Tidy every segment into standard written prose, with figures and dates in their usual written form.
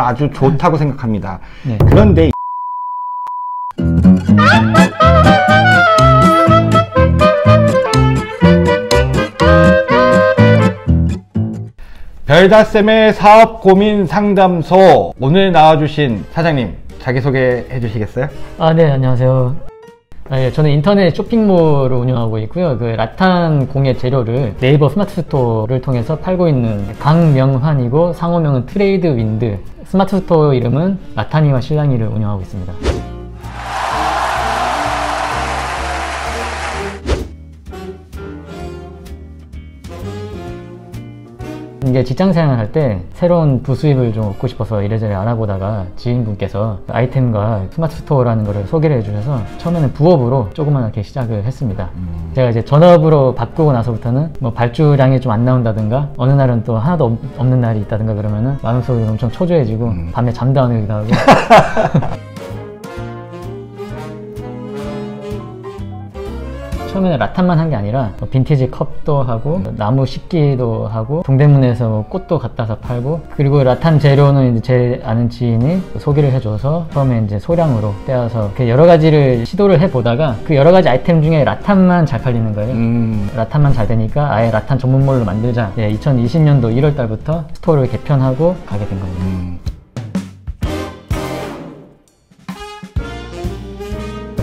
아주 좋다고 생각합니다. 네. 그런데 별다쌤의 사업 고민 상담소, 오늘 나와주신 사장님 자기소개 해주시겠어요? 네, 안녕하세요. 예, 저는 인터넷 쇼핑몰을 운영하고 있고요. 그 라탄 공예 재료를 네이버 스마트 스토어를 통해서 팔고 있는 강명환이고 상호명은 트레이드 윈드, 스마트 스토어 이름은 라탄이와 실랑이를 운영하고 있습니다. 이게 직장생활 할 때 새로운 부수입을 좀 얻고 싶어서 이래저래 알아보다가 지인분께서 아이템과 스마트 스토어라는 거를 소개를 해주셔서 처음에는 부업으로 조그맣게 시작을 했습니다. 제가 이제 전업으로 바꾸고 나서부터는 뭐 발주량이 좀 안 나온다든가 어느 날은 또 하나도 없는 날이 있다든가 그러면은 마음속이 엄청 초조해지고 밤에 잠도 안 오기도 하고 처음에는 라탄만 한 게 아니라 빈티지 컵도 하고 나무 식기도 하고 동대문에서 꽃도 갖다서 팔고, 그리고 라탄 재료는 이제 제 아는 지인이 소개를 해줘서 처음에 이제 소량으로 떼어서 여러 가지를 시도를 해보다가 그 여러 가지 아이템 중에 라탄만 잘 팔리는 거예요. 라탄만 잘 되니까 아예 라탄 전문몰로 만들자. 2020년도 1월 달부터 스토어를 개편하고 가게 된 겁니다.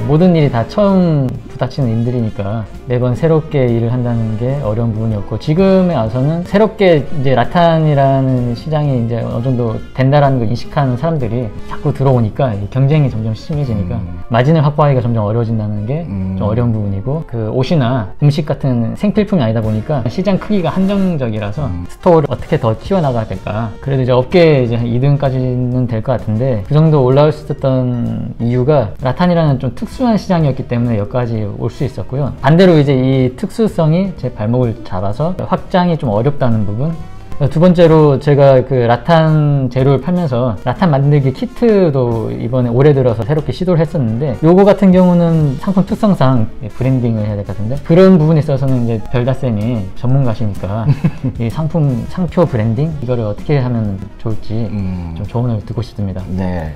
모든 일이 다 처음 부닥치는 일들이니까 매번 새롭게 일을 한다는 게 어려운 부분이었고, 지금에 와서는 새롭게 이제 라탄이라는 시장이 이제 어느 정도 된다라는 걸 인식하는 사람들이 자꾸 들어오니까 경쟁이 점점 심해지니까 마진을 확보하기가 점점 어려워진다는 게 좀 어려운 부분이고, 그 옷이나 음식 같은 생필품이 아니다 보니까 시장 크기가 한정적이라서 스토어를 어떻게 더 키워나가야 될까. 그래도 이제 업계 이제 2등까지는 될 것 같은데 그 정도 올라올 수 있었던 이유가 라탄이라는 좀 특수한 시장이었기 때문에 여기까지 올 수 있었고요. 반대로 이제 이 특수성이 제 발목을 잡아서 확장이 좀 어렵다는 부분. 두 번째로 제가 그 라탄 재료를 팔면서 라탄 만들기 키트도 이번에 올해 들어서 새롭게 시도를 했었는데, 요거 같은 경우는 상품 특성상 브랜딩을 해야 될 것 같은데 그런 부분에 있어서는 이제 별다쌤이 전문가시니까 이 상표 브랜딩 이거를 어떻게 하면 좋을지 좀 조언을 듣고 싶습니다. 네.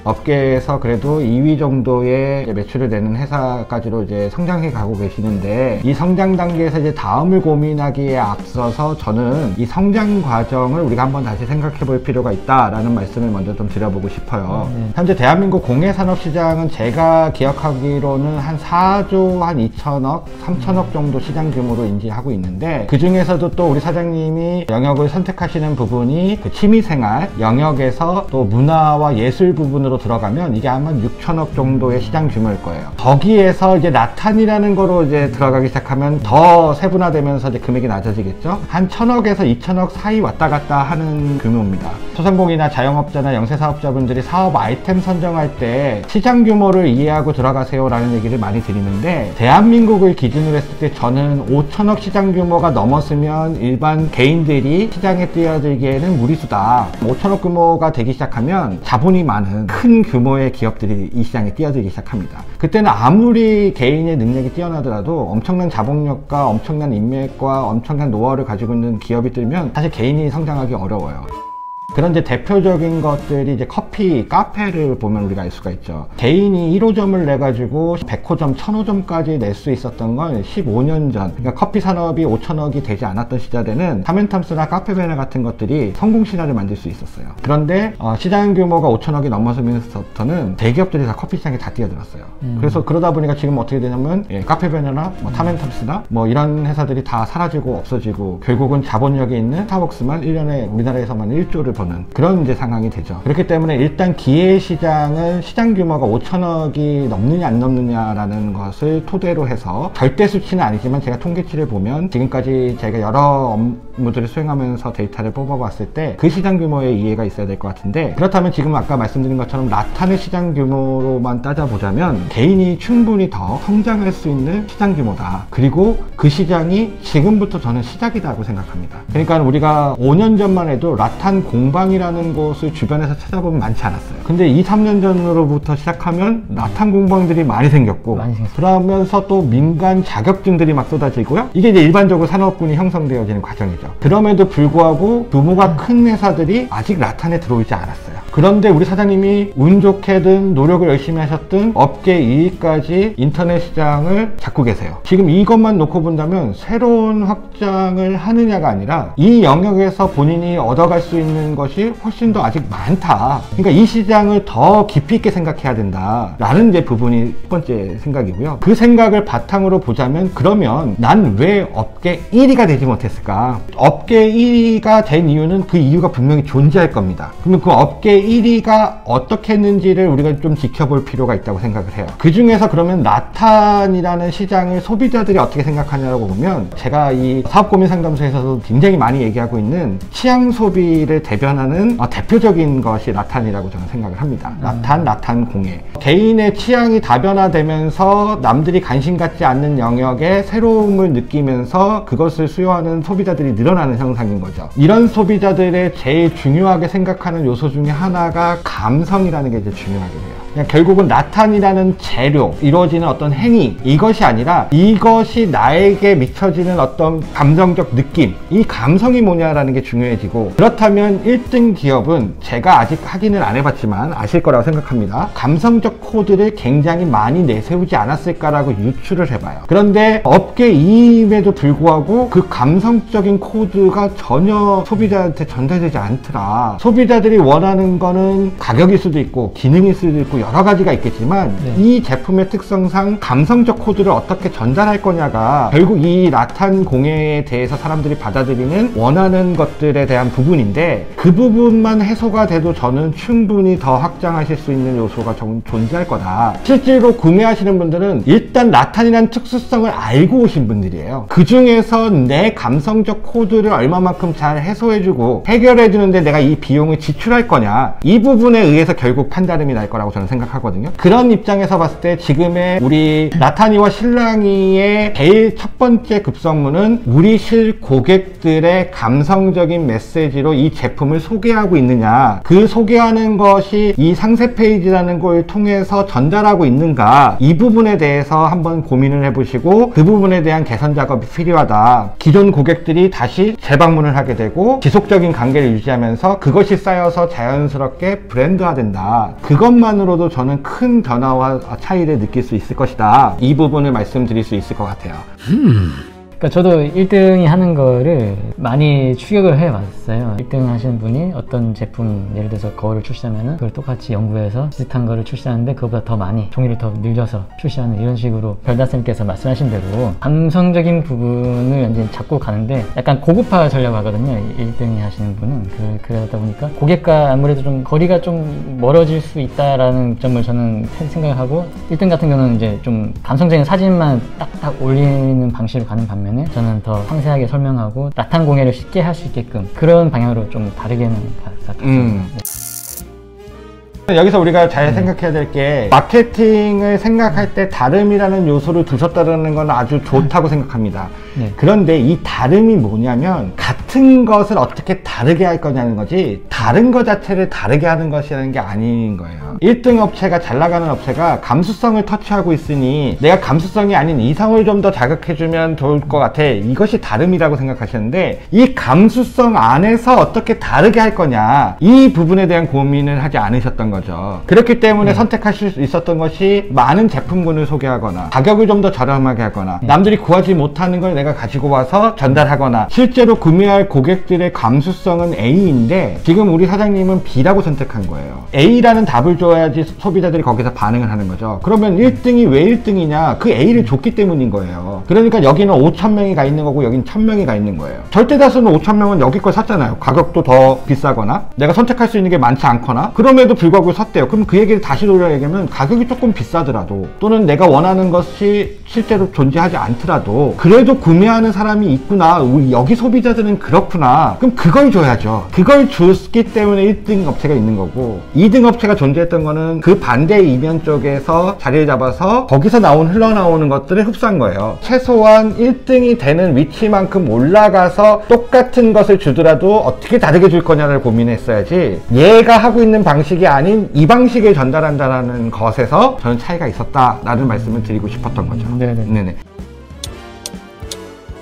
업계에서 그래도 2위 정도의 매출을 내는 회사까지로 이제 성장해 가고 계시는데, 이 성장 단계에서 이제 다음을 고민하기에 앞서서 저는 이 성장 과정을 우리가 한번 다시 생각해 볼 필요가 있다라는 말씀을 먼저 좀 드려보고 싶어요. 현재 대한민국 공예산업시장은 제가 기억하기로는 한 4조 한 2천억, 3천억 정도 시장 규모로 인지하고 있는데, 그 중에서도 또 우리 사장님이 영역을 선택하시는 부분이 그 취미생활 영역에서 또 문화와 예술 부분으로 들어가면 이게 아마 6천억 정도의 시장 규모일 거예요. 거기에서 이제 라탄이라는 거로 이제 들어가기 시작하면 더 세분화되면서 이제 금액이 낮아지겠죠. 한 1,000억에서 2천억 사이 왔다 갔다 하는 규모입니다. 소상공인이나 자영업자나 영세사업자분들이 사업 아이템 선정할 때 시장 규모를 이해하고 들어가세요 라는 얘기를 많이 드리는데, 대한민국을 기준으로 했을 때 저는 5천억 시장 규모가 넘었으면 일반 개인들이 시장에 뛰어들기에는 무리수다. 5천억 규모가 되기 시작하면 자본이 많은 큰 규모의 기업들이 이 시장에 뛰어들기 시작합니다. 그때는 아무리 개인의 능력이 뛰어나더라도 엄청난 자본력과 엄청난 인맥과 엄청난 노하우를 가지고 있는 기업이 들면 사실 개인이 성장하기 어려워요. 그런 이제 대표적인 것들이 이제 커피, 카페를 보면 우리가 알 수가 있죠. 개인이 1호점을 내가지고 100호점, 1000호점까지 낼 수 있었던 건 15년 전, 그러니까 커피 산업이 5천억이 되지 않았던 시절에는 타멘탐스나 카페베네 같은 것들이 성공 신화를 만들 수 있었어요. 그런데 시장 규모가 5천억이 넘어서면서부터는 대기업들이 다 커피 시장에 다 뛰어들었어요. 그래서 그러다 보니까 지금 어떻게 되냐면 카페베네나 타멘탐스나 이런 회사들이 다 사라지고 없어지고 결국은 자본력이 있는 스타벅스만 1년에 우리나라에서만 1조를 버는 그런 이제 상황이 되죠. 그렇기 때문에 일단 기회시장은 시장 규모가 5천억이 넘느냐 안 넘느냐라는 것을 토대로 해서 절대 수치는 아니지만 제가 통계치를 보면 지금까지 제가 여러 업무들을 수행하면서 데이터를 뽑아봤을 때 그 시장 규모의 이해가 있어야 될 것 같은데, 그렇다면 지금 아까 말씀드린 것처럼 라탄의 시장 규모로만 따져보자면 개인이 충분히 더 성장할 수 있는 시장 규모다. 그리고 그 시장이 지금부터 저는 시작이라고 생각합니다. 그러니까 우리가 5년 전만 해도 라탄 공 공방이라는 곳을 주변에서 찾아보면 많지 않았어요. 근데 2, 3년 전으로부터 시작하면 라탄 공방들이 많이 생겼고, 그러면서 또 민간 자격증들이 막 쏟아지고요. 이게 이제 일반적으로 산업군이 형성되어지는 과정이죠. 그럼에도 불구하고 규모가 큰 회사들이 아직 라탄에 들어오지 않았어요. 그런데 우리 사장님이 운 좋게든 노력을 열심히 하셨든 업계 2위까지 인터넷 시장을 잡고 계세요. 지금 이것만 놓고 본다면 새로운 확장을 하느냐가 아니라 이 영역에서 본인이 얻어갈 수 있는 것이 훨씬 더 아직 많다. 그러니까 이 시장을 더 깊이 있게 생각해야 된다 라는 이제 부분이 첫 번째 생각이고요. 그 생각을 바탕으로 보자면, 그러면 난 왜 업계 1위가 되지 못했을까? 업계 1위가 된 이유는 그 이유가 분명히 존재할 겁니다. 그러면 그 업계 1위가 어떻게 했는지를 우리가 좀 지켜볼 필요가 있다고 생각을 해요. 그 중에서 그러면 라탄이라는 시장을 소비자들이 어떻게 생각하냐고 보면, 제가 이 사업고민상담소에서도 굉장히 많이 얘기하고 있는 취향 소비를 대변하는 대표적인 것이 라탄이라고 저는 생각을 합니다. 라탄 공예. 개인의 취향이 다변화되면서 남들이 관심 갖지 않는 영역에 새로움을 느끼면서 그것을 수요하는 소비자들이 늘어나는 현상인 거죠. 이런 소비자들의 제일 중요하게 생각하는 요소 중에 하나가 감성이라는 게 이제 중요하게 돼요. 그냥 결국은 라탄이라는 재료, 이루어지는 어떤 행위, 이것이 아니라 이것이 나에게 미쳐지는 어떤 감정적 느낌, 이 감성이 뭐냐라는 게 중요해지고, 그렇다면 1등 기업은 제가 아직 확인을 안 해봤지만 아실 거라고 생각합니다. 감성적 코드를 굉장히 많이 내세우지 않았을까라고 유추를 해봐요. 그런데 업계 2임에도 불구하고 그 감성적인 코드가 전혀 소비자한테 전달되지 않더라. 소비자들이 원하는 거는 가격일 수도 있고 기능일 수도 있고 여러 가지가 있겠지만, 이 제품의 특성상 감성적 코드를 어떻게 전달할 거냐가 결국 이 라탄 공예에 대해서 사람들이 받아들이는 원하는 것들에 대한 부분인데, 그 부분만 해소가 돼도 저는 충분히 더 확장하실 수 있는 요소가 존재할 거다. 실제로 구매하시는 분들은 일단 라탄이라는 특수성을 알고 오신 분들이에요. 그 중에서 내 감성적 코드를 얼마만큼 잘 해소해주고 해결해주는데 내가 이 비용을 지출할 거냐, 이 부분에 의해서 결국 판단음이 날 거라고 저는 생각하거든요. 그런 입장에서 봤을 때 지금의 우리 라탄이와 실랑이의 제일 첫 번째 급선무는 우리 실 고객들의 감성적인 메시지로 이 제품을 소개하고 있느냐, 그 소개하는 것이 이 상세 페이지라는 걸 통해서 전달하고 있는가, 이 부분에 대해서 한번 고민을 해보시고 그 부분에 대한 개선 작업이 필요하다. 기존 고객들이 다시 재방문을 하게 되고 지속적인 관계를 유지하면서 그것이 쌓여서 자연스럽게 브랜드화된다. 그것만으로도 저는 큰 변화와 차이를 느낄 수 있을 것이다. 이 부분을 말씀드릴 수 있을 것 같아요. 그러니까 저도 1등이 하는 거를 많이 추격을 해봤어요. 1등 하시는 분이 어떤 제품, 예를 들어서 거울을 출시하면은 그걸 똑같이 연구해서 비슷한 거를 출시하는데 그거보다 더 많이 종이를 더 늘려서 출시하는, 이런 식으로 별다쌤께서 말씀하신 대로 감성적인 부분을 이제 잡고 가는데 약간 고급화 전략 하거든요. 1등이 하시는 분은. 그러다 보니까 고객과 아무래도 좀 거리가 좀 멀어질 수 있다라는 점을 저는 생각하고, 1등 같은 경우는 이제 좀 감성적인 사진만 딱딱 올리는 방식으로 가는 반면 저는 더 상세하게 설명하고 라탄 공예를 쉽게 할 수 있게끔 그런 방향으로 좀 다르게는 갔습니다. 여기서 우리가 잘 생각해야 될 게, 마케팅을 생각할 때 다름이라는 요소를 두셨다는 건 아주 좋다고 생각합니다. 그런데 이 다름이 뭐냐면 같은 것을 어떻게 다르게 할 거냐는 거지, 다른 것 자체를 다르게 하는 것이라는 게 아닌 거예요. 1등 업체가, 잘 나가는 업체가 감수성을 터치하고 있으니 내가 감수성이 아닌 이성을 좀 더 자극해주면 좋을 것 같아, 이것이 다름이라고 생각하시는데, 이 감수성 안에서 어떻게 다르게 할 거냐, 이 부분에 대한 고민을 하지 않으셨던 거죠. 그렇기 때문에 선택하실 수 있었던 것이 많은 제품군을 소개하거나 가격을 좀 더 저렴하게 하거나 남들이 구하지 못하는 걸 내가 가지고 와서 전달하거나, 실제로 구매할 고객들의 감수성은 A인데 지금 우리 사장님은 B라고 선택한 거예요. A라는 답을 줘야지 소비자들이 거기서 반응을 하는 거죠. 그러면 1등이 왜 1등이냐, 그 A를 줬기 때문인 거예요. 그러니까 여기는 5,000명이 가 있는 거고 여기는 1,000명이 가 있는 거예요. 절대 다수는 5,000명은 여기 걸 샀잖아요. 가격도 더 비싸거나 내가 선택할 수 있는 게 많지 않거나. 그럼에도 불구하고 가격을 섰대요. 그럼 그 얘기를 다시 돌려 얘기하면 가격이 조금 비싸더라도 또는 내가 원하는 것이 실제로 존재하지 않더라도 그래도 구매하는 사람이 있구나. 우리 여기 소비자들은 그렇구나. 그럼 그걸 줘야죠. 그걸 줬기 때문에 1등 업체가 있는 거고 2등 업체가 존재했던 거는 그 반대 이면 쪽에서 자리를 잡아서 거기서 흘러나오는 것들을 흡수한 거예요. 최소한 1등이 되는 위치만큼 올라가서 똑같은 것을 주더라도 어떻게 다르게 줄 거냐를 고민했어야지 얘가 하고 있는 방식이 아닌 이 방식을 전달한다는 것에서 저는 차이가 있었다라는 말씀을 드리고 싶었던 거죠. 네네.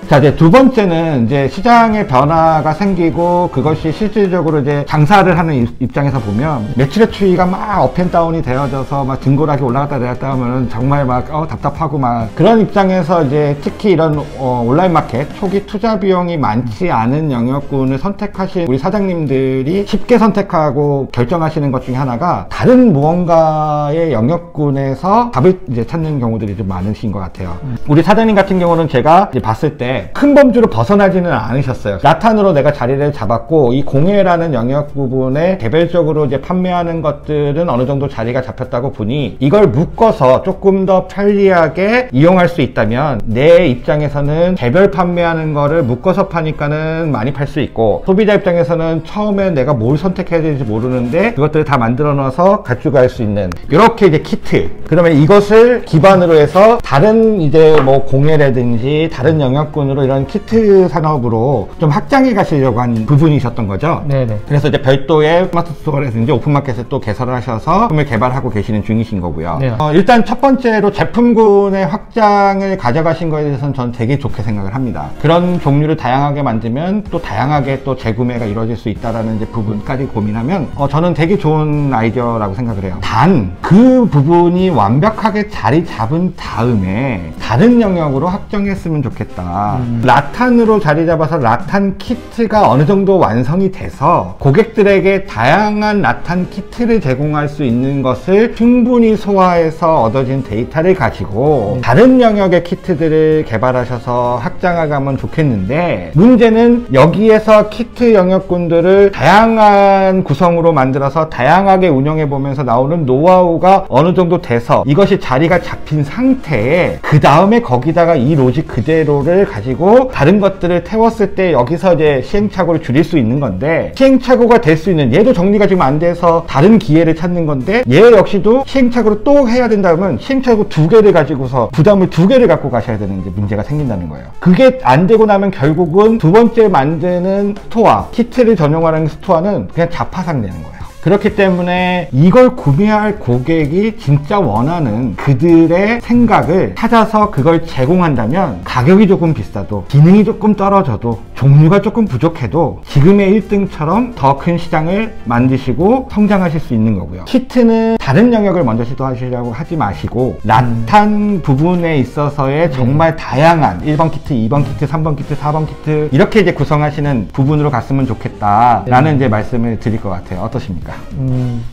자, 이제 두 번째는 이제 시장의 변화가 생기고 그것이 실질적으로 이제 장사를 하는 입장에서 보면 매출의 추이가 막 업앤다운이 되어져서 막 등고락이 올라갔다 내렸다 하면은 정말 막 답답하고 막 그런 입장에서 이제 특히 이런 온라인 마켓 초기 투자 비용이 많지 않은 영역군을 선택하신 우리 사장님들이 쉽게 선택하고 결정하시는 것 중에 하나가 다른 무언가의 영역군에서 답을 이제 찾는 경우들이 좀 많으신 것 같아요. 우리 사장님 같은 경우는 제가 이제 봤을 때 큰 범주로 벗어나지는 않으셨어요. 라탄으로 내가 자리를 잡았고 이 공예라는 영역 부분에 개별적으로 이제 판매하는 것들은 어느 정도 자리가 잡혔다고 보니 이걸 묶어서 조금 더 편리하게 이용할 수 있다면 내 입장에서는 개별 판매하는 거를 묶어서 파니까는 많이 팔 수 있고 소비자 입장에서는 처음에 내가 뭘 선택해야 될지 모르는데 그것들을 다 만들어 넣어서 가지고 갈 수 있는 이렇게 이제 키트, 그러면 이것을 기반으로 해서 다른 이제 뭐 공예라든지 다른 영역군 으로 이런 키트 산업으로 좀 확장해 가시려고 한 부분이셨던 거죠. 네네. 그래서 이제 별도의 스마트 스토어라든지 오픈마켓을 또 개설을 하셔서 제품을 개발하고 계시는 중이신 거고요. 네. 일단 첫 번째로 제품군의 확장을 가져가신 거에 대해서는 저는 되게 좋게 생각을 합니다. 그런 종류를 다양하게 만들면 또 다양하게 또 재구매가 이루어질 수 있다라는 이제 부분까지 고민하면 저는 되게 좋은 아이디어라고 생각을 해요. 단 그 부분이 완벽하게 자리 잡은 다음에 다른 영역으로 확정했으면 좋겠다. 라탄으로 자리 잡아서 라탄 키트가 어느 정도 완성이 돼서 고객들에게 다양한 라탄 키트를 제공할 수 있는 것을 충분히 소화해서 얻어진 데이터를 가지고 다른 영역의 키트들을 개발하셔서 확장하면 좋겠는데, 문제는 여기에서 키트 영역군들을 다양한 구성으로 만들어서 다양하게 운영해 보면서 나오는 노하우가 어느 정도 돼서 이것이 자리가 잡힌 상태에 그 다음에 거기다가 이 로직 그대로를 가지고 다른 것들을 태웠을 때 여기서 이제 시행착오를 줄일 수 있는 건데, 시행착오가 될 수 있는, 얘도 정리가 지금 안 돼서 다른 기회를 찾는 건데 얘 역시도 시행착오를 또 해야 된다면 시행착오 2개를 가지고서 부담을 2개를 갖고 가셔야 되는 이제 문제가 생긴다는 거예요. 그게 안 되고 나면 결국은 두 번째 만드는 스토어, 키트를 전용하는 스토어는 그냥 자파상 되는 거예요. 그렇기 때문에 이걸 구매할 고객이 진짜 원하는 그들의 생각을 찾아서 그걸 제공한다면 가격이 조금 비싸도, 기능이 조금 떨어져도, 종류가 조금 부족해도 지금의 1등처럼 더 큰 시장을 만드시고 성장하실 수 있는 거고요. 키트는 다른 영역을 먼저 시도하시려고 하지 마시고 라탄 부분에 있어서의 정말 다양한 1번 키트, 2번 키트, 3번 키트, 4번 키트 이렇게 이제 구성하시는 부분으로 갔으면 좋겠다라는 이제 말씀을 드릴 것 같아요. 어떠십니까?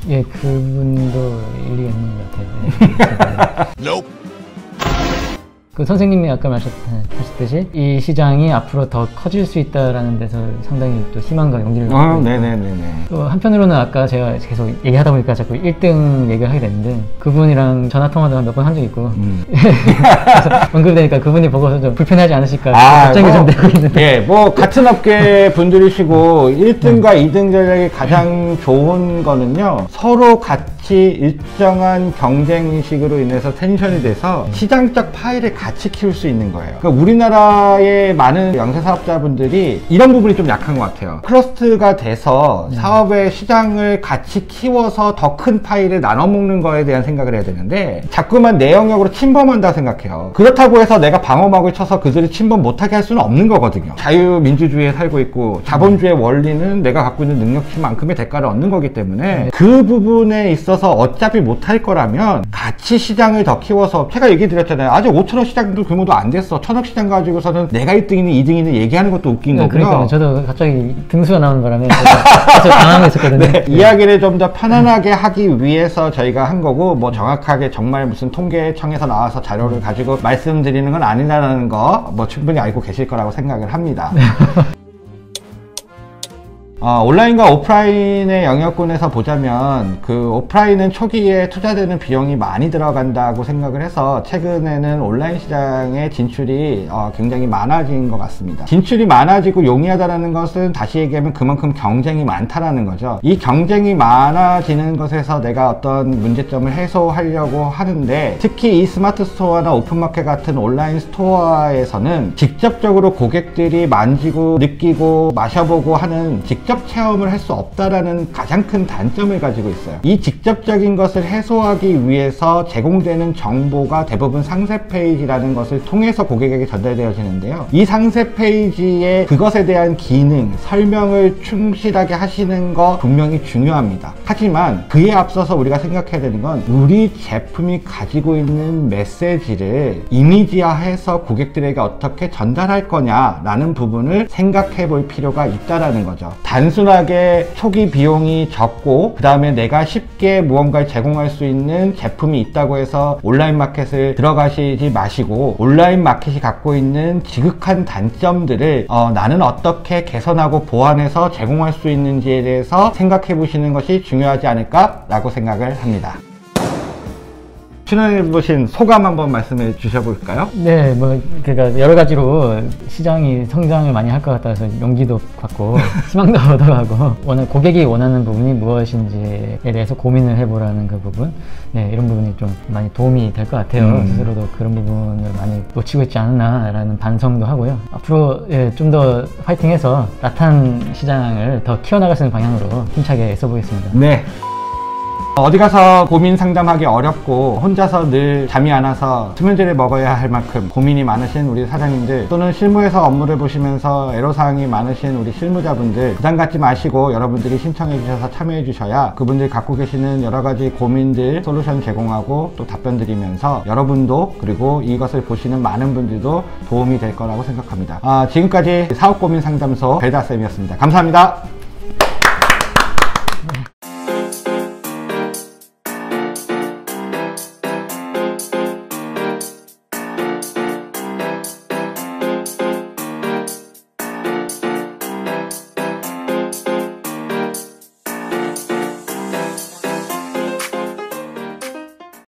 예, 그분도 일리가 있는 것 같아요. 그 선생님이 아까 말씀하셨듯이 이 시장이 앞으로 더 커질 수 있다라는 데서 상당히 또 희망과 용기를 갖고 네네네네. 또 한편으로는 아까 제가 계속 얘기하다 보니까 자꾸 1등 얘기를 하게 됐는데, 그분이랑 전화 통화도 몇 번 한 적이 있고 그래서 언급되니까 그분이 보고서 좀 불편하지 않으실까 걱정이 좀 되고 있는데, 예, 뭐 같은 업계 분들이시고 1등과 2등 전략이 가장 좋은 거는요, 서로 같이 일정한 경쟁식으로 인해서 텐션이 돼서 시장적 파일을 같이 키울 수 있는 거예요. 그러니까 우리나라의 많은 영세사업자분들이 이런 부분이 좀 약한 것 같아요. 클러스터가 돼서 사업의 시장을 같이 키워서 더 큰 파일을 나눠 먹는 거에 대한 생각을 해야 되는데 자꾸만 내 영역으로 침범한다 생각해요. 그렇다고 해서 내가 방어막을 쳐서 그들이 침범 못하게 할 수는 없는 거거든요. 자유민주주의에 살고 있고 자본주의 원리는 내가 갖고 있는 능력치만큼의 대가를 얻는 거기 때문에 그 부분에 있어서 어차피 못할 거라면 같이 시장을 더 키워서, 제가 얘기 드렸잖아요. 아직 5천억 시장도 규모도 안 됐어. 1000억 시장 가지고서는 내가 1등이니 2등이니 얘기하는 것도 웃긴 거고요. 그러니까 저도 갑자기 등수가 나오는 바람에 계속 당황했었거든요. 네, 이야기를 좀 더 편안하게 하기 위해서 저희가 한 거고, 뭐 정확하게 정말 무슨 통계청에서 나와서 자료를 가지고 말씀드리는 건 아니라는 거 뭐 충분히 알고 계실 거라고 생각을 합니다. 온라인과 오프라인의 영역군에서 보자면 그 오프라인은 초기에 투자되는 비용이 많이 들어간다고 생각을 해서 최근에는 온라인 시장의 진출이 굉장히 많아진 것 같습니다. 진출이 많아지고 용이하다는 것은 다시 얘기하면 그만큼 경쟁이 많다라는 거죠. 이 경쟁이 많아지는 것에서 내가 어떤 문제점을 해소하려고 하는데, 특히 이 스마트 스토어나 오픈마켓 같은 온라인 스토어에서는 직접적으로 고객들이 만지고 느끼고 마셔보고 하는 직접 체험을 할 수 없다라는 가장 큰 단점을 가지고 있어요. 이 직접적인 것을 해소하기 위해서 제공되는 정보가 대부분 상세 페이지라는 것을 통해서 고객에게 전달되어지는데요. 이 상세 페이지에 그것에 대한 기능, 설명을 충실하게 하시는 거 분명히 중요합니다. 하지만 그에 앞서서 우리가 생각해야 되는 건 우리 제품이 가지고 있는 메시지를 이미지화해서 고객들에게 어떻게 전달할 거냐라는 부분을 생각해 볼 필요가 있다라는 거죠. 단순하게 초기 비용이 적고 그 다음에 내가 쉽게 무언가를 제공할 수 있는 제품이 있다고 해서 온라인 마켓을 들어가시지 마시고, 온라인 마켓이 갖고 있는 지극한 단점들을 나는 어떻게 개선하고 보완해서 제공할 수 있는지에 대해서 생각해 보시는 것이 중요하지 않을까 라고 생각을 합니다. 출연해보신 소감 한번 말씀해 주셔볼까요? 네, 그러니까 여러 가지로 시장이 성장을 많이 할 것 같아서 용기도 받고 희망도 얻어가고, 고객이 원하는 부분이 무엇인지에 대해서 고민을 해보라는 그 부분, 네, 이런 부분이 좀 많이 도움이 될 것 같아요. 스스로도 그런 부분을 많이 놓치고 있지 않나라는 반성도 하고요. 앞으로 좀 더 파이팅해서 라탄 시장을 더 키워나갈 수 있는 방향으로 힘차게 애써보겠습니다. 네. 어디 가서 고민 상담하기 어렵고 혼자서 늘 잠이 안 와서 수면제를 먹어야 할 만큼 고민이 많으신 우리 사장님들, 또는 실무에서 업무를 보시면서 애로사항이 많으신 우리 실무자분들, 부담 갖지 마시고 여러분들이 신청해 주셔서 참여해 주셔야 그분들이 갖고 계시는 여러 가지 고민들 솔루션 제공하고 또 답변 드리면서 여러분도, 그리고 이것을 보시는 많은 분들도 도움이 될 거라고 생각합니다. 지금까지 사업고민상담소 벨다쌤이었습니다. 감사합니다.